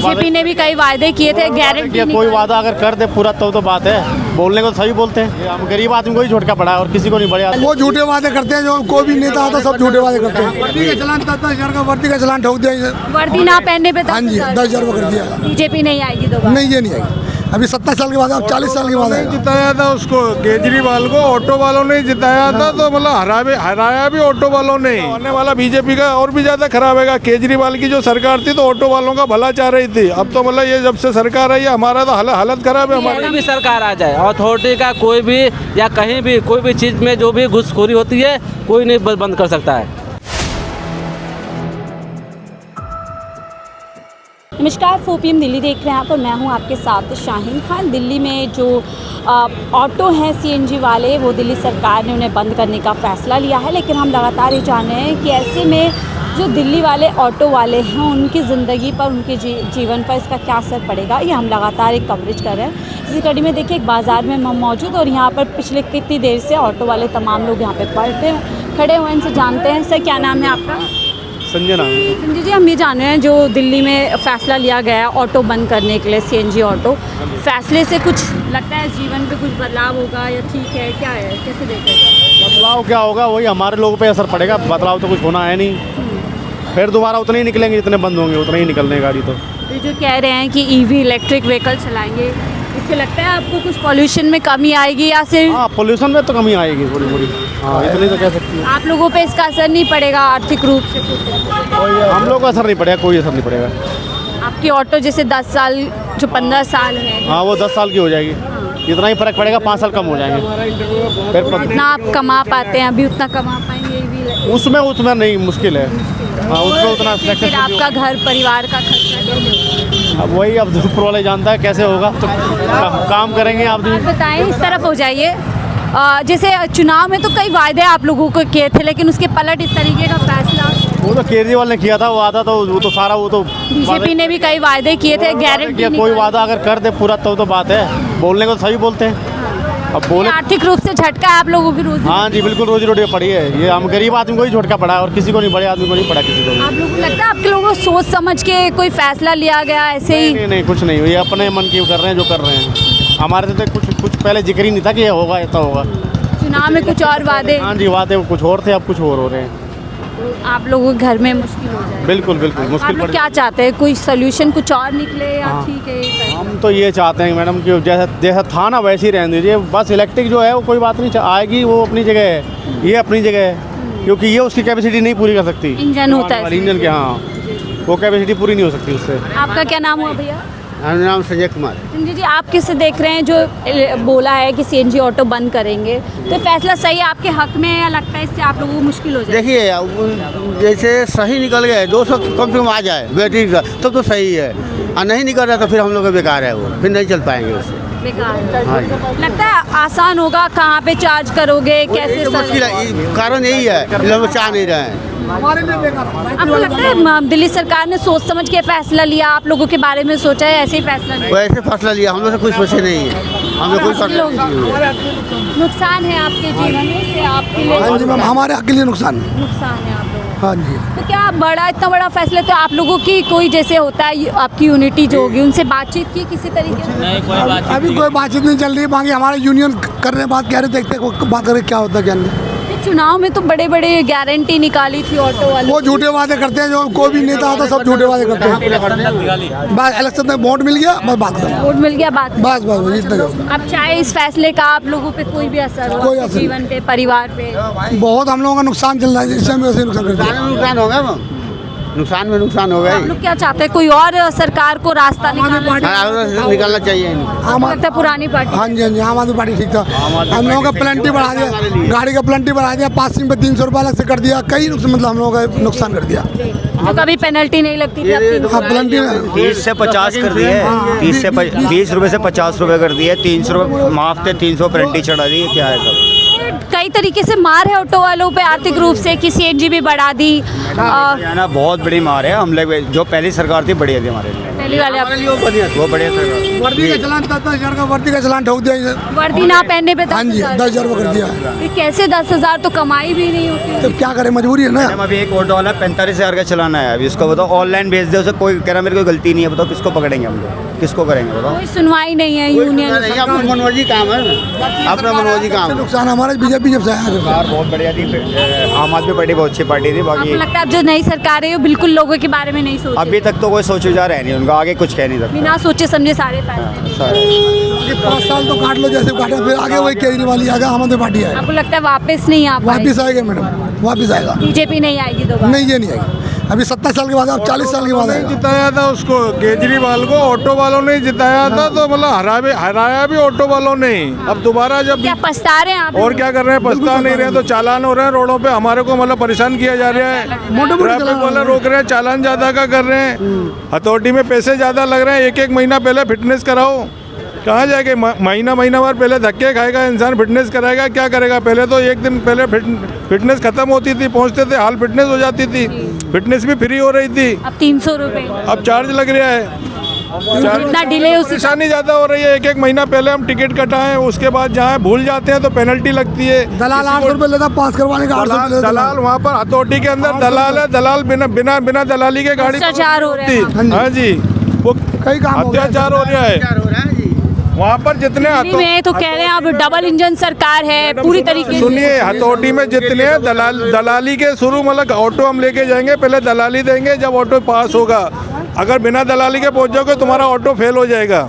BJP ने भी कई वादे किए थे, गारंटी कोई वादा अगर कर दे पूरा तो बात है, बोलने को सही बोलते हैं। ये हम गरीब आदमी को ही झटका पड़ा है और किसी को नहीं बढ़िया। वो झूठे वादे करते हैं, जो कोई भी नेता आता सब झूठे वादे करते हैं। वर्दी का चलान 10,000 का वर्दी का चलान ठोक दिया। वर्दी ना पहनने पे हाँ जी 10,000 कर दिया। बीजेपी नहीं आएगी दोबारा? नहीं, ये नहीं आएगी। अभी 70 साल के बाद, अब 40 साल के बाद आएगा। जिताया था उसको, केजरीवाल को ऑटो वालों ने जिताया था, तो मतलब हराया भी ऑटो वालों ने। आने वाला बीजेपी का और भी ज्यादा खराब है। केजरीवाल की जो सरकार थी तो ऑटो वालों का भला चाह रही थी, अब तो मतलब ये जब से सरकार आई है हमारा तो हालत खराब है। कोई भी सरकार आ जाए, अथॉरिटी का कोई भी या कहीं भी कोई भी चीज़ में जो भी घुसखोरी होती है कोई नहीं बंद कर सकता है। नमस्कार, 4 PM दिल्ली देख रहे हैं आप और मैं हूं आपके साथ शाहीन खान। दिल्ली में जो ऑटो हैं CNG वाले, वो दिल्ली सरकार ने उन्हें बंद करने का फ़ैसला लिया है, लेकिन हम लगातार ये जान रहे हैं कि ऐसे में जो दिल्ली वाले ऑटो वाले हैं उनकी ज़िंदगी पर, उनके जीवन पर इसका क्या असर पड़ेगा, ये हम लगातार एक कवरेज कर रहे हैं। इसी कड़ी में देखिए एक बाज़ार में हम मौजूद और यहाँ पर पिछले कितनी देर से ऑटो वाले तमाम लोग यहाँ पर खड़े हुए, इनसे जानते हैं। सर, क्या नाम है आपका? संजय नाम है। संजय जी, हम ये जान रहे हैं जो दिल्ली में फ़ैसला लिया गया है ऑटो बंद करने के लिए, CNG ऑटो, फैसले से कुछ लगता है जीवन पे कुछ बदलाव होगा या ठीक है, क्या है, कैसे देखते हैं? बदलाव क्या होगा, वही हमारे लोगों पे असर पड़ेगा। बदलाव तो कुछ होना है नहीं, फिर दोबारा उतने ही निकलेंगे जितने बंद होंगे, उतने ही निकलने गाड़ी। तो जो कह रहे हैं कि EV इलेक्ट्रिक व्हीकल चलाएंगे, इससे लगता है आपको कुछ पॉल्यूशन में कमी आएगी या सिर्फ? हाँ, पोल्यूशन में तो कमी आएगी थोड़ी थोड़ी। हाँ, इतनी तो कह सकती है। आप लोगों पे इसका असर नहीं पड़ेगा आर्थिक रूप से? हम लोग को असर नहीं पड़ेगा, कोई असर नहीं पड़ेगा। आपकी ऑटो जैसे 10 साल, जो 15 साल है, हाँ, वो 10 साल की हो जाएगी, इतना ही फर्क पड़ेगा, 5 साल कम हो जाएंगे। फिर जितना आप कमा पाते हैं अभी उतना कमा पाएंगे EV? उसमें नहीं, मुश्किल है। हाँ, उसमें उतना फिर आपका घर परिवार का खर्चा? अब वही, अब ऊपर वाले जानता है कैसे होगा, तो काम करेंगे। आप बताएं, इस तरफ हो जाइए। जैसे चुनाव में तो कई वायदे आप लोगों को किए थे, लेकिन उसके पलट इस तरीके का फैसला? वो तो केजरीवाल ने किया था, वो वादा, तो वो तो सारा वो तो बीजेपी ने भी कई वादे किए थे, गारंटी कोई वादा अगर कर दे पूरा तो बात है, बोलने को सही बोलते हैं। अब बोले आर्थिक रूप से झटका है आप लोगों की रोजी? हाँ जी, बिल्कुल रोजी रोटी पड़ी है। ये हम गरीब आदमी को ही झटका पड़ा है और किसी को नहीं, बड़े आदमी को नहीं पड़ा किसी को। आप लोगों को लगता है आपके लोगों को सोच समझ के कोई फैसला लिया गया ऐसे ही? नहीं, कुछ नहीं, ये अपने मन की कर रहे हैं जो कर रहे हैं। हमारे से तो कुछ पहले जिक्र ही नहीं था कि ये होगा, ऐसा होगा। चुनाव में कुछ और वादे? हाँ जी, वादे कुछ और थे, अब कुछ और हो रहे हैं। आप लोगों के घर में मुश्किल हो जाए? बिल्कुल मुश्किल। आप लोग क्या चाहते हैं, कोई सोल्यूशन कुछ और निकले या ठीक है? हम तो ये चाहते हैं मैडम कि जैसा था ना वैसे ही रहने दीजिए। बस इलेक्ट्रिक जो है वो कोई बात नहीं, आएगी, वो अपनी जगह है, ये अपनी जगह है, क्योंकि ये उसकी कैपेसिटी नहीं पूरी कर सकती। इंजन होता है इंजन के, हाँ, वो कैपेसिटी पूरी नहीं हो सकती उससे। आपका क्या नाम हुआ भैया? मेरा नाम संजय कुमार। संजय जी, आप किससे देख रहे हैं जो बोला है कि CNG ऑटो बंद करेंगे, तो फैसला सही है आपके हक में या लगता है इससे आप लोगों को मुश्किल हो जाए? देखिए, जैसे सही निकल गए, 200 कम से कम आ जाए बैटरी का, तब तो सही है, और नहीं निकल रहा तो फिर हम लोग का बेकार है, वो फिर नहीं चल पाएंगे उससे। बेकार? हाँ जी। लगता है आसान होगा? कहाँ पे चार्ज करोगे, कैसे? मुश्किल है, कारण यही है, लोग चाह नहीं रहे हैं। आपको लगता है दिल्ली सरकार ने सोच समझ के फैसला लिया, आप लोगों के बारे में सोचा है, ऐसे ही फैसला लिया? वो ऐसे फैसला लिया, हम लोग से कुछ सोचे नहीं है, हम लोग कोई फैसला नहीं लिया। नुकसान है आपके जीवन में से आपके लिए? हाँ जी मैम, हमारे हक के लिए नुकसान है। नुकसान है आप लोगों को? हाँ जी। तो क्या इतना बड़ा फैसला, तो आप लोगों की कोई जैसे होता है आपकी यूनिटी जो होगी, उनसे बातचीत की किसी तरीके से? अभी कोई बातचीत नहीं चल रही, बाकी हमारे यूनियन कर रहे हैं बात, कह रहे, देखते हैं बात करें क्या होता है क्या नहीं। चुनाव में तो बड़े बड़े गारंटी निकाली थी ऑटो वाले, वो झूठे वादे करते हैं, जो कोई भी नेता आता सब झूठे वादे करते हैं। बस इलेक्शन में वोट मिल गया, बस बात करो, वोट मिल गया, बात बस इतना। अब चाहे इस फैसले का आप लोगों पे कोई भी असर हो, कोई आपके असर जीवन पे, परिवार पे? बहुत हम लोगों का नुकसान चल रहा है, इस समय वैसे नुकसान करते हैं। नुकसान होगा, नुकसान में नुकसान हो आप गए। लोग क्या चाहते हैं, कोई और सरकार को रास्ता निकालना चाहिए। लगता है पुरानी पार्टी? हाँ जी, हाँ जी, आम आदमी पार्टी ठीक था। हम लोगों का प्लेंटी बढ़ा दिया, गाड़ी का प्लेंटी बढ़ा दिया, पासिंग पे 300 रुपये अलग से कर दिया, कई नुकसान, मतलब हम लोगों का नुकसान कर दिया। तो कभी पेनल्टी नहीं लगती थी आपकी? हाँ, प्लेंटी 30 से 50 कर दिए, 20 रुपये से 50 रुपये कर दिए, 300 रुपये माफ थे, 300 पेनल्टी चढ़ा दी, क्या है सब। कई तरीके से मार है ऑटो वालों पे आर्थिक रूप से, कि CNG भी बढ़ा दी। ना बहुत बड़ी मार है, हम लोग जो पहली सरकार थी बढ़िया थी हमारे लिए। पहली वाले आप वो बढ़िया सरकार। वर्दी का चलान 10,000 का वर्दी का चलान ठोक दिया। वर्दी ना पहनने पे हाँ जी 10,000 रुपये कर दिया। फिर कैसे 10,000 तो कमाई भी नहीं होती। तो क्या करें, मजबूरी है ना। मैडम अभी एक ऑटो वाला 45,000 का चलाना है, अभी इसको बताओ ऑनलाइन भेज दे, उसे कोई कह रहा मेरी कोई गलती नहीं है, बताओ किसको पकड़ेंगे हम लोग, किसको करेंगे बताओ। कोई सुनवाई नहीं है यूनियन। नहीं, अपना मनमर्जी काम है, अपना मनमर्जी काम है। नुकसान हमारा बीजेपी जब से आया है। सरकार बहुत बढ़िया थी, आम आदमी पार्टी बहुत अच्छी पार्टी थी, बाकी आपको लगता है अब जो नई सरकार है वो बिल्कुल लोगों के बारे में नहीं सोच अभी तक तो कोई सोच विचार है नहीं उनका, आगे कुछ कह नहीं सकता। बिना सोचे समझे सारे फैसले। 5 साल तो काट लो जैसे काटे, फिर आगे वही केजरीवाल ही आएगा, आम आदमी पार्टी आएगा। आपको लगता है वापस नहीं आ पाएगी? वापिस आएगा मैडम, वापिस आएगा। बीजेपी नहीं आएगी दोबारा? नहीं, ये नहीं आएगी। अभी 70 साल के बाद, अब 40 साल के बाद आएगा। जिताया था उसको, केजरीवाल को ऑटो वालों ने जिताया था, तो मतलब हराया भी ऑटो वालों ने। अब दोबारा जब क्या पछता रहे हैं आप? और क्या कर रहे हैं, पछता नहीं रहे, तो चालान हो रहे हैं रोडों पे, हमारे को मतलब परेशान किया जा रहा है। ट्रैफिक वाले रोक रहे हैं, चालान ज्यादा का कर रहे हैं, हथौड़ी में पैसे ज्यादा लग रहे हैं। एक महीना पहले फिटनेस कराओ, कहाँ जाएगा? महीना बार पहले धक्के खाएगा इंसान, फिटनेस कराएगा, क्या करेगा? पहले तो एक दिन पहले फिटनेस खत्म होती थी, पहुँचते थे हाल फिटनेस हो जाती थी, फिटनेस भी फ्री हो रही थी। अब 300 रुपए अब चार्ज लग रहा है, इतना डिले उसी परेशानी ज्यादा हो रही है। एक महीना पहले हम टिकट कटाएं, उसके बाद जहाँ भूल जाते हैं तो पेनल्टी लगती है। दलाल 800 रुपये लेता, पास करवाने का 800 रुपये लेता। दलाल वहाँ पर हथौटी के अंदर दलाल है, दलाल बिना दलाली के गाड़ी भ्रष्टाचार हो रहा है। हाँ जी, वो कई काम हो गए। अत्याचार हो रहा है वहाँ पर। जितने दिल्ली में तो कह रहे हैं अब डबल इंजन सरकार है पूरी तरीके से। सुनिए, हथौटी में जितने दलाली के शुरू, मतलब ऑटो हम लेके जाएंगे, पहले दलाली देंगे, जब ऑटो पास होगा, अगर बिना दलाली के पहुंच जाओगे तुम्हारा ऑटो फेल हो जाएगा।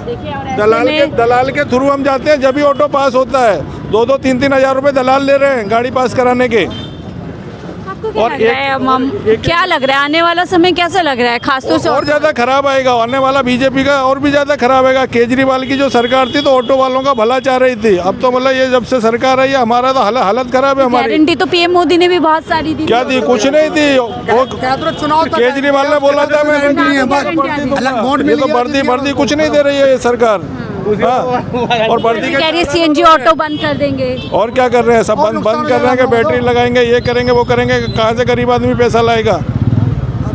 दलाल के थ्रू हम जाते हैं, जब भी ऑटो पास होता है। 2-2, 3-3 हज़ार रुपए दलाल ले रहे हैं गाड़ी पास कराने के। और क्या लग रहा है आने वाला समय कैसा लग रहा है? खासतौर से और ज्यादा खराब आएगा आने वाला, बीजेपी का और भी ज्यादा खराब आएगा। केजरीवाल की जो सरकार थी तो ऑटो वालों का भला चाह रही थी, अब तो मतलब ये जब से सरकार आई है हमारा तो हालत खराब है हमारी। गारंटी तो पीएम मोदी ने भी बहुत सारी दी। क्या दी? कुछ नहीं थी। वो केजरीवाल ने बोला था मैं वर्दी कुछ नहीं दे रही है ये सरकार। हाँ, और वर्दी कह रही है सीएनजी ऑटो बंद कर देंगे। और क्या कर रहे हैं? सब बंद कर रहे हैं कि बैटरी लगाएंगे, ये करेंगे, वो करेंगे। कहाँ से गरीब आदमी पैसा लाएगा?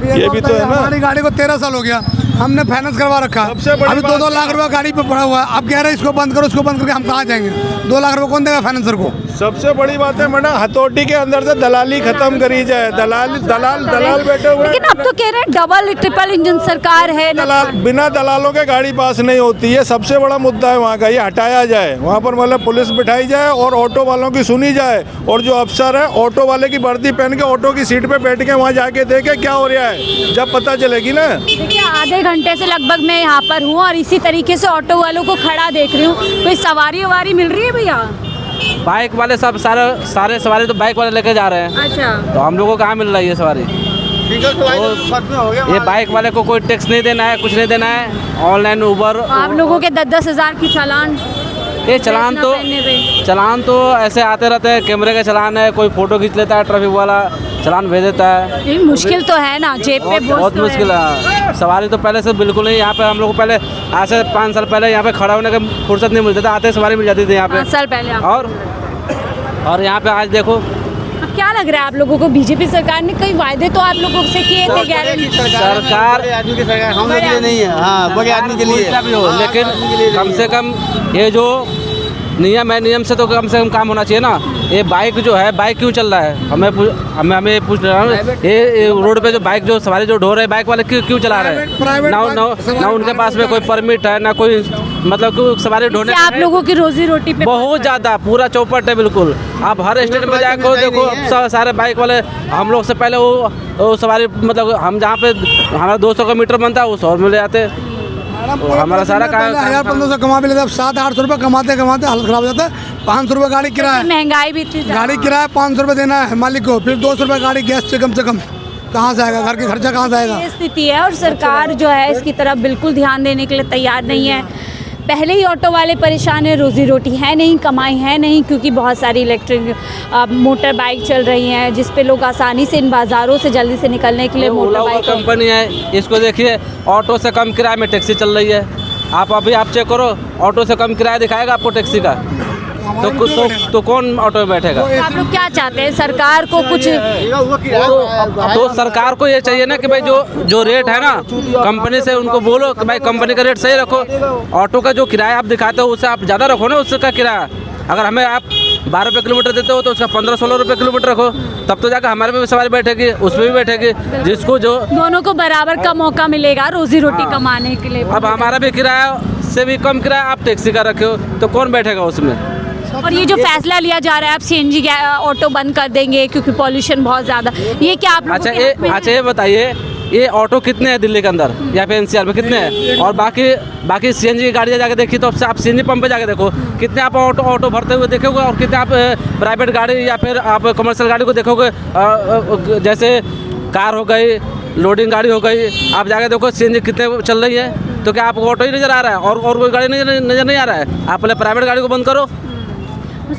ये भी तो है ना। हमारी गाड़ी को 13 साल हो गया, हमने फाइनेंस करवा रखा, सबसे बड़ी अभी 2-2 लाख रुपया गाड़ी पे पड़ा हुआ है। अब कह रहे हैं इसको बंद करो, इसको बंद करके हम कहाँ जाएंगे? 2 लाख रुपया कौन देगा फाइनेंसर को? सबसे बड़ी बात है मैडम, हथौटी के अंदर से दलाली खत्म करी जाए। दलाल बैठे हुए लेकिन अब तो कह रहे हैं डबल ट्रिपल इंजन सरकार है। बिना दलालों के गाड़ी पास नहीं होती है। सबसे बड़ा मुद्दा है वहाँ का, ये हटाया जाए। वहाँ पर मतलब पुलिस बिठाई जाए और ऑटो वालों की सुनी जाए, और जो अफसर है ऑटो वाले की वर्दी पहन के ऑटो की सीट पे बैठ के वहाँ जाके देखे क्या हो रहा है, जब पता चलेगी ना। देखिए आधे घंटे से लगभग मैं यहाँ पर हूँ और इसी तरीके से ऑटो वालों को खड़ा देख रही हूँ। कोई सवारी मिल रही है भैया? बाइक वाले सब सारे सवारी तो बाइक वाले लेके जा रहे हैं। अच्छा, तो हम लोगों को कहाँ मिल रही है सवारी? ये बाइक वाले को कोई टैक्स नहीं देना है, कुछ नहीं देना है। ऑनलाइन उबर आप लोगों के 10-10 हज़ार की चालान। ये चलान तो ऐसे आते रहते हैं, कैमरे का चलान है, कोई फोटो खींच लेता है ट्रैफिक वाला, चलान भेज देता है। ये मुश्किल तो है ना, जेब पे बहुत तो मुश्किल है। सवारी तो पहले से बिल्कुल नहीं। यहाँ पे हम लोग को पहले आज से 5 साल पहले यहाँ पे खड़ा होने का फुर्सत नहीं मिलता था, आते सवारी मिल जाती थी यहाँ पे 5 साल पहले। और यहाँ पे आज देखो। अब क्या लग रहा है आप लोगों को? बीजेपी सरकार ने कई वायदे तो आप लोगों से किए थे, गारंटी सरकार आदमी की सरकार हम लोग के लिए नहीं है। हाँ, बड़े आदमी के लिए भी हो, लेकिन कम से कम ये जो नियम से तो कम से कम काम होना चाहिए ना। ये बाइक जो है, बाइक क्यों चल रहा है? हमें पूछ रहा हूँ, ये रोड पे जो बाइक जो सवारी जो ढो रहे हैं, बाइक वाले क्यों चला रहे हैं? ना उनके पास में कोई परमिट है, ना कोई मतलब सवारी ढोने। आप लोगों की रोजी रोटी पे बहुत ज़्यादा पूरा चौपट है बिल्कुल। आप हर स्टेट में जाकर देखो, सारे बाइक वाले हम लोग से पहले वो सवारी, मतलब हम जहाँ पे हमारा 200 का मीटर बनता है वो 100 में ले जाते हैं। हमारा सारा 1000-1500 कमा भी लेते, अब 700-800 रुपये कमाते हालत खराब हो जाता है। 500 रुपये गाड़ी किराया, महंगाई भी इतनी, गाड़ी किराया 500 रुपये देना है मालिक को, फिर 200 रुपये गाड़ी गैस से कम कहाँ से आएगा? घर के खर्चा कहाँ से आएगा? ये स्थिति है और सरकार जो है इसकी तरफ बिल्कुल ध्यान देने के लिए तैयार नहीं है। पहले ही ऑटो वाले परेशान है, रोजी रोटी है नहीं, कमाई है नहीं, क्योंकि बहुत सारी इलेक्ट्रिक मोटर बाइक चल रही हैं जिस पे लोग आसानी से इन बाज़ारों से जल्दी से निकलने के लिए मोटर बाइक कंपनी है। इसको देखिए, ऑटो से कम किराए में टैक्सी चल रही है। आप चेक करो, ऑटो से कम किराया दिखाएगा आपको टैक्सी का। तो कौन ऑटो में बैठेगा? आप लोग क्या चाहते हैं, सरकार को कुछ तो सरकार को ये चाहिए ना कि भाई जो रेट है ना कंपनी से उनको बोलो कि भाई कंपनी का रेट सही रखो। ऑटो का जो किराया आप दिखाते हो उससे आप ज़्यादा रखो ना उसका किराया। अगर हमें आप 12 रुपये किलोमीटर देते हो तो उसका 15-16 रुपये किलोमीटर रखो, तब तो जाकर हमारे में भी सवारी बैठेगी, उसमें भी बैठेगी, जिसको जो दोनों को बराबर का मौका मिलेगा रोजी रोटी कमाने के लिए। अब हमारा भी किराया से भी कम किराया आप टैक्सी का रखे हो तो कौन बैठेगा उसमें? और ये जो फैसला लिया जा रहा है आप सीएनजी ऑटो बंद कर देंगे क्योंकि पॉल्यूशन बहुत ज़्यादा, ये क्या आप लोगों के हाथ में है? अच्छा ये बताइए, ये ऑटो कितने हैं दिल्ली के अंदर या फिर एनसीआर में कितने हैं? और बाकी सीएनजी की गाड़ियाँ जाके देखिए तो आप सीएनजी पंप पे जाके देखो कितने आप ऑटो भरते हुए देखोगे और कितने आप प्राइवेट गाड़ी या फिर आप कमर्शियल गाड़ी को देखोगे। जैसे कार हो गई, लोडिंग गाड़ी हो गई, आप जाके देखो सीएनजी कितने चल रही है, तो क्या आपको ऑटो ही नज़र आ रहा है और कोई गाड़ी नज़र नहीं आ रहा है? आप पहले प्राइवेट गाड़ी को बंद करो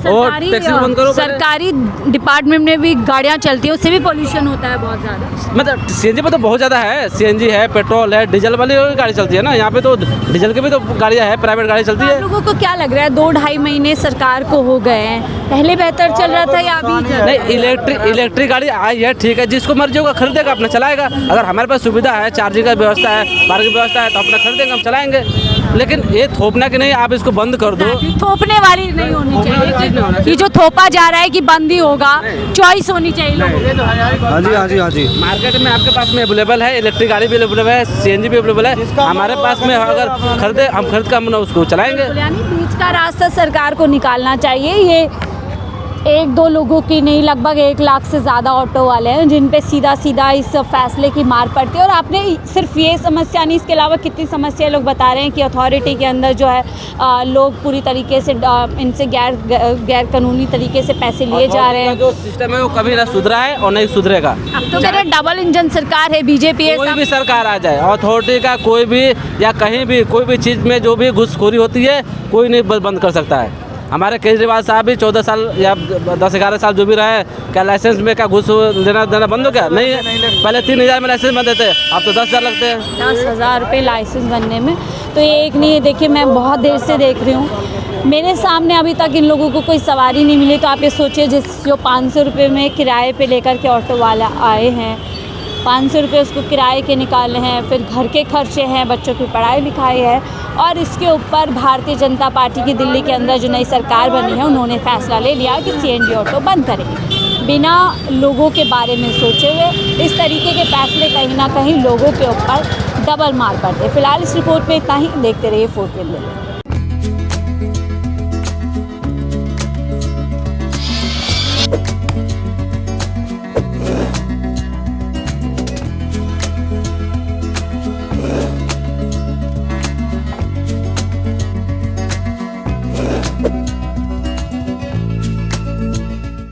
और टैक्सी को बंद करो। सरकारी डिपार्टमेंट में भी गाड़ियाँ चलती है, उससे भी पोल्यूशन होता है बहुत ज़्यादा। मतलब सीएनजी पे तो बहुत ज़्यादा है, सीएनजी है, पेट्रोल है, डीजल वाली गाड़ी चलती है ना, यहाँ पे तो डीजल की भी तो गाड़ियाँ है, प्राइवेट गाड़ी चलती है। आप लोगों को क्या लग रहा है 2-2.5 महीने सरकार को हो गए हैं, पहले बेहतर चल रहा था या अभी? नहीं, इलेक्ट्रिक गाड़ी आई है ठीक है, जिसको मर्जी होगा खरीदेगा अपना चलाएगा। अगर हमारे पास सुविधा है, चार्जिंग का व्यवस्था है, पार्किंग की व्यवस्था है तो अपना खरीदेंगे, हम चलाएंगे। लेकिन ये थोपना कि नहीं आप इसको बंद कर दो, थोपने वाली नहीं होनी चाहिए। ये जो थोपा जा रहा है कि बंद ही होगा, चॉइस होनी चाहिए लोगों को। हाँ जी। मार्केट में आपके पास में अवेलेबल है, इलेक्ट्रिक गाड़ी भी अवेलेबल है, सीएनजी भी अवेलेबल है, हमारे पास में अगर हम खरीद कर हम उसको चलाएंगे। यानी बीच का रास्ता सरकार को निकालना चाहिए। ये 1-2 लोगों की नहीं, लगभग 1 लाख से ज़्यादा ऑटो वाले हैं जिन पे सीधा इस फैसले की मार पड़ती है। और आपने सिर्फ ये समस्या नहीं, इसके अलावा कितनी समस्या लोग बता रहे हैं कि अथॉरिटी के अंदर जो है लोग पूरी तरीके से इनसे गैर कानूनी तरीके से पैसे लिए जा रहे हैं। जो सिस्टम है वो कभी ना सुधरा है और नहीं सुधरेगा। अब तो कह रहे डबल इंजन सरकार है, बीजेपी है, कोई भी सरकार आ जाए, अथॉरिटी का कोई भी या कहीं भी कोई भी चीज़ में जो भी घुसखोरी होती है कोई नहीं बंद कर सकता है। हमारे केजरीवाल साहब भी 14 साल या 10-11 साल जो भी रहे, क्या लाइसेंस में क्या घुस देना बंद हो गया? नहीं है, पहले 3000 में लाइसेंस बनते थे, अब तो 10,000 लगते हैं। 10,000 रुपये लाइसेंस बनने में, तो ये एक नहीं है। देखिए मैं बहुत देर से देख रही हूँ, मेरे सामने अभी तक इन लोगों को कोई सवारी नहीं मिली। तो आप ये सोचिए जो 500 रुपये में किराए पे लेकर के ऑटो वाला आए हैं, 500 रुपये उसको किराए के निकाले हैं, फिर घर के खर्चे हैं, बच्चों की पढ़ाई लिखाई है, और इसके ऊपर भारतीय जनता पार्टी की दिल्ली के अंदर जो नई सरकार बनी है उन्होंने फैसला ले लिया कि सीएनजी ऑटो बंद करेंगे बिना लोगों के बारे में सोचे हुए। इस तरीके के फैसले कहीं ना कहीं लोगों के ऊपर डबल मार पड़ते हैं। फिलहाल इस रिपोर्ट में इतना ही, देखते रहिए 4PM दिल्ली।